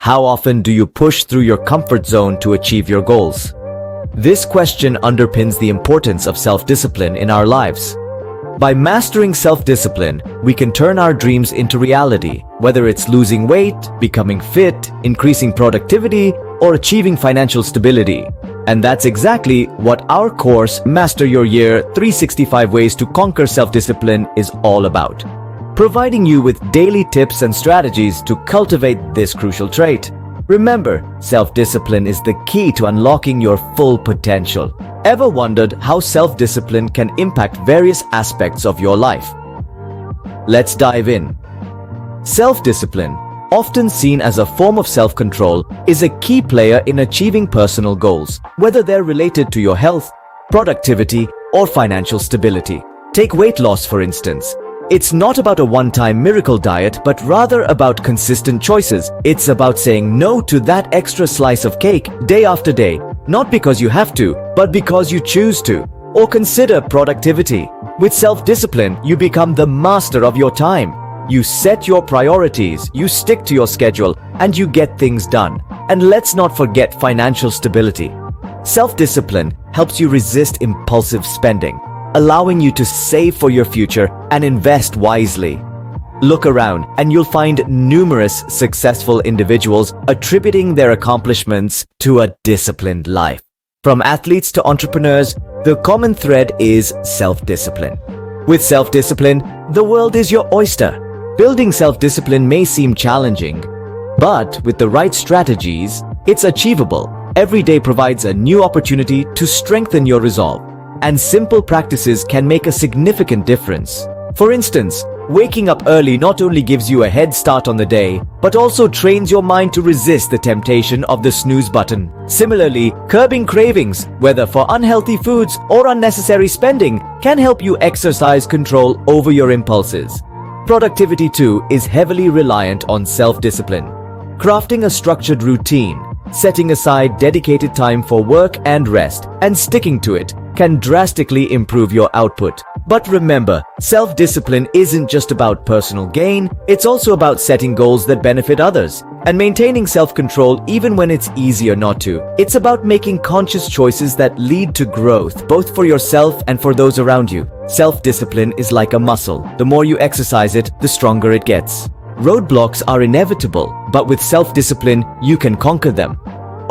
How often do you push through your comfort zone to achieve your goals? This question underpins the importance of self-discipline in our lives. By mastering self-discipline, we can turn our dreams into reality, whether it's losing weight, becoming fit, increasing productivity, or achieving financial stability. And that's exactly what our course, Master Your Year 365 Ways to Conquer Self-Discipline, is all about. Providing you with daily tips and strategies to cultivate this crucial trait. Remember, self-discipline is the key to unlocking your full potential. Ever wondered how self-discipline can impact various aspects of your life? Let's dive in. Self-discipline, often seen as a form of self-control, is a key player in achieving personal goals, whether they're related to your health, productivity, or financial stability. Take weight loss, for instance. It's not about a one-time miracle diet, but rather about consistent choices. It's about saying no to that extra slice of cake day after day, not because you have to, but because you choose to. Or consider productivity. With self-discipline, you become the master of your time. You set your priorities, you stick to your schedule, and you get things done. And let's not forget financial stability. Self-discipline helps you resist impulsive spending, allowing you to save for your future and invest wisely. Look around and you'll find numerous successful individuals attributing their accomplishments to a disciplined life. From athletes to entrepreneurs, the common thread is self-discipline. With self-discipline, the world is your oyster. Building self-discipline may seem challenging, but with the right strategies, it's achievable. Every day provides a new opportunity to strengthen your resolve, and simple practices can make a significant difference. For instance, waking up early not only gives you a head start on the day, but also trains your mind to resist the temptation of the snooze button. Similarly, curbing cravings, whether for unhealthy foods or unnecessary spending, can help you exercise control over your impulses. Productivity too is heavily reliant on self-discipline. Crafting a structured routine, setting aside dedicated time for work and rest, and sticking to it can drastically improve your output. But remember, self-discipline isn't just about personal gain, it's also about setting goals that benefit others and maintaining self-control even when it's easier not to. It's about making conscious choices that lead to growth, both for yourself and for those around you. Self-discipline is like a muscle. The more you exercise it, the stronger it gets. Roadblocks are inevitable, but with self-discipline, you can conquer them.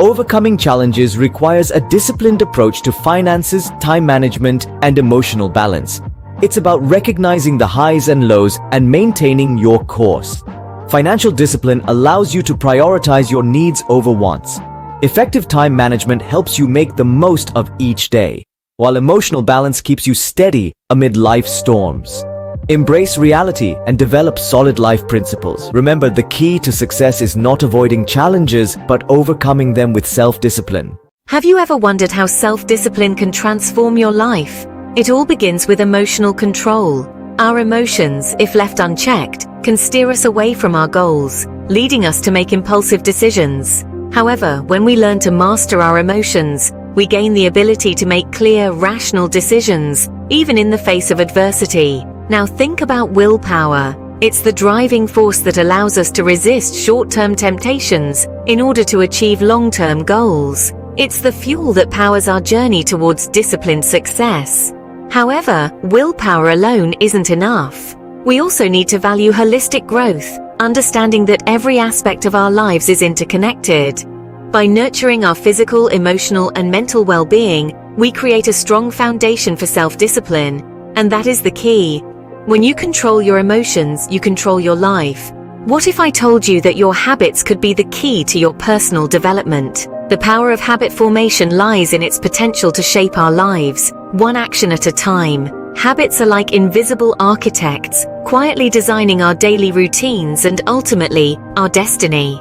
Overcoming challenges requires a disciplined approach to finances, time management, and emotional balance. It's about recognizing the highs and lows and maintaining your course. Financial discipline allows you to prioritize your needs over wants. Effective time management helps you make the most of each day, while emotional balance keeps you steady amid life's storms. Embrace reality and develop solid life principles. Remember, the key to success is not avoiding challenges, but overcoming them with self-discipline. Have you ever wondered how self-discipline can transform your life? It all begins with emotional control. Our emotions, if left unchecked, can steer us away from our goals, leading us to make impulsive decisions. However, when we learn to master our emotions, we gain the ability to make clear, rational decisions, even in the face of adversity. Now think about willpower. It's the driving force that allows us to resist short-term temptations in order to achieve long-term goals. It's the fuel that powers our journey towards disciplined success. However, willpower alone isn't enough. We also need to value holistic growth, understanding that every aspect of our lives is interconnected. By nurturing our physical, emotional, and mental well-being, we create a strong foundation for self-discipline, and that is the key. When you control your emotions, you control your life. What if I told you that your habits could be the key to your personal development? The power of habit formation lies in its potential to shape our lives, one action at a time. Habits are like invisible architects, quietly designing our daily routines and ultimately, our destiny.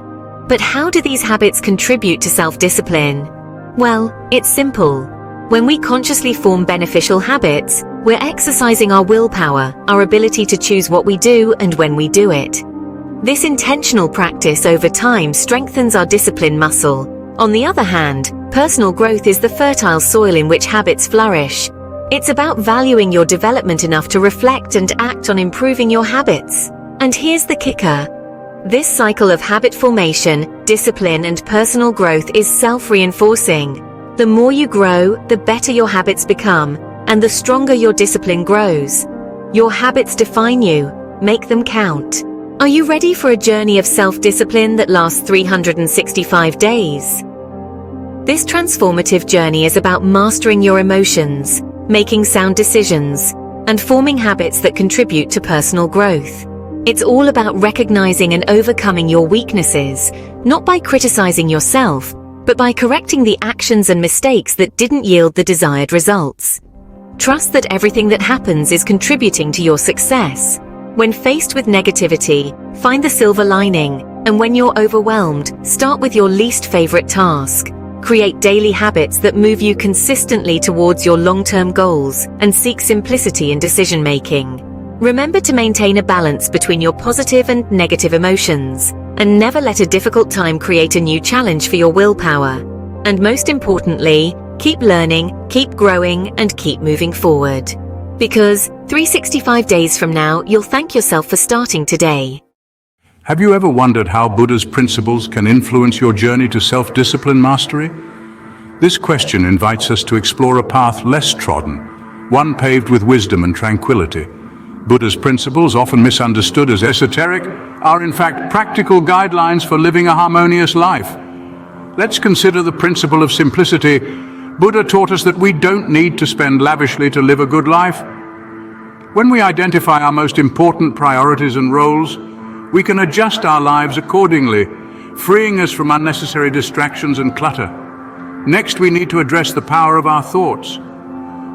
But how do these habits contribute to self-discipline? Well, it's simple. When we consciously form beneficial habits, we're exercising our willpower, our ability to choose what we do and when we do it. This intentional practice over time strengthens our discipline muscle. On the other hand, personal growth is the fertile soil in which habits flourish. It's about valuing your development enough to reflect and act on improving your habits. And here's the kicker. This cycle of habit formation, discipline, and personal growth is self-reinforcing. The more you grow, the better your habits become, and the stronger your discipline grows. Your habits define you. Make them count. Are you ready for a journey of self-discipline that lasts 365 days? This transformative journey is about mastering your emotions, making sound decisions, and forming habits that contribute to personal growth. It's all about recognizing and overcoming your weaknesses, not by criticizing yourself, but by correcting the actions and mistakes that didn't yield the desired results. Trust that everything that happens is contributing to your success. When faced with negativity, find the silver lining, and when you're overwhelmed, start with your least favorite task. Create daily habits that move you consistently towards your long-term goals and seek simplicity in decision-making. Remember to maintain a balance between your positive and negative emotions, and never let a difficult time create a new challenge for your willpower. And most importantly, keep learning, keep growing, and keep moving forward. Because 365 days from now, you'll thank yourself for starting today. Have you ever wondered how Buddha's principles can influence your journey to self-discipline mastery? This question invites us to explore a path less trodden, one paved with wisdom and tranquility. Buddha's principles, often misunderstood as esoteric, are in fact practical guidelines for living a harmonious life. Let's consider the principle of simplicity. Buddha taught us that we don't need to spend lavishly to live a good life. When we identify our most important priorities and roles, we can adjust our lives accordingly, freeing us from unnecessary distractions and clutter. Next, we need to address the power of our thoughts.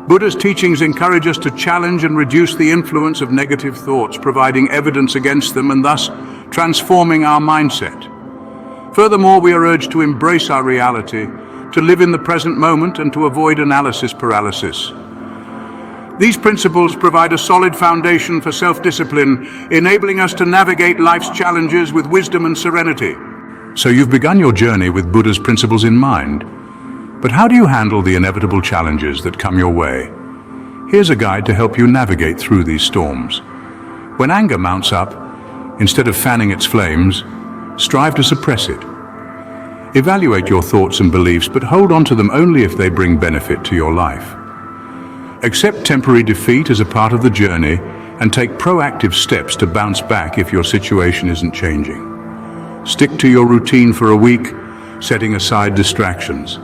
Buddha's teachings encourage us to challenge and reduce the influence of negative thoughts, providing evidence against them and thus transforming our mindset. Furthermore, we are urged to embrace our reality, to live in the present moment, and to avoid analysis paralysis. These principles provide a solid foundation for self-discipline, enabling us to navigate life's challenges with wisdom and serenity. So you've begun your journey with Buddha's principles in mind. But how do you handle the inevitable challenges that come your way? Here's a guide to help you navigate through these storms. When anger mounts up, instead of fanning its flames, strive to suppress it. Evaluate your thoughts and beliefs, but hold on to them only if they bring benefit to your life. Accept temporary defeat as a part of the journey and take proactive steps to bounce back if your situation isn't changing. Stick to your routine for a week, setting aside distractions.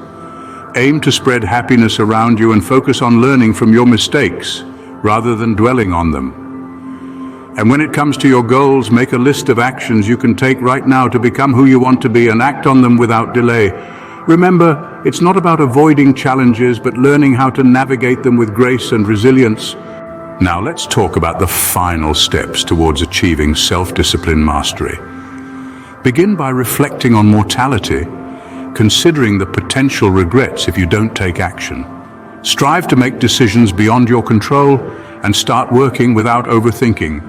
Aim to spread happiness around you and focus on learning from your mistakes rather than dwelling on them. And when it comes to your goals, make a list of actions you can take right now to become who you want to be and act on them without delay. Remember, it's not about avoiding challenges, but learning how to navigate them with grace and resilience. Now let's talk about the final steps towards achieving self-discipline mastery. Begin by reflecting on mortality, considering the potential regrets if you don't take action. Strive to make decisions beyond your control and start working without overthinking.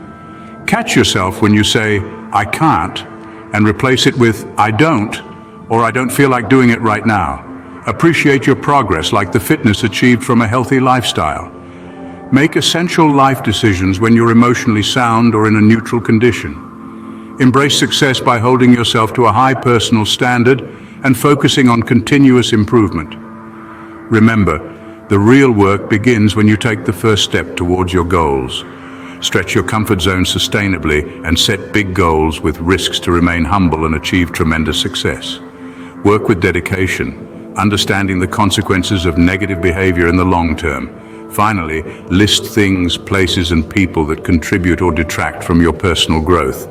Catch yourself when you say, "I can't," and replace it with, "I don't," or "I don't feel like doing it right now." Appreciate your progress, like the fitness achieved from a healthy lifestyle. Make essential life decisions when you're emotionally sound or in a neutral condition. Embrace success by holding yourself to a high personal standard and focusing on continuous improvement. Remember, the real work begins when you take the first step towards your goals. Stretch your comfort zone sustainably and set big goals with risks to remain humble and achieve tremendous success. Work with dedication, understanding the consequences of negative behavior in the long term. Finally, list things, places, and people that contribute or detract from your personal growth.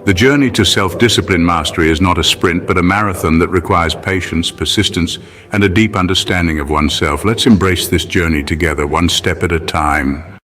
The journey to self-discipline mastery is not a sprint, but a marathon that requires patience, persistence, and a deep understanding of oneself. Let's embrace this journey together, one step at a time.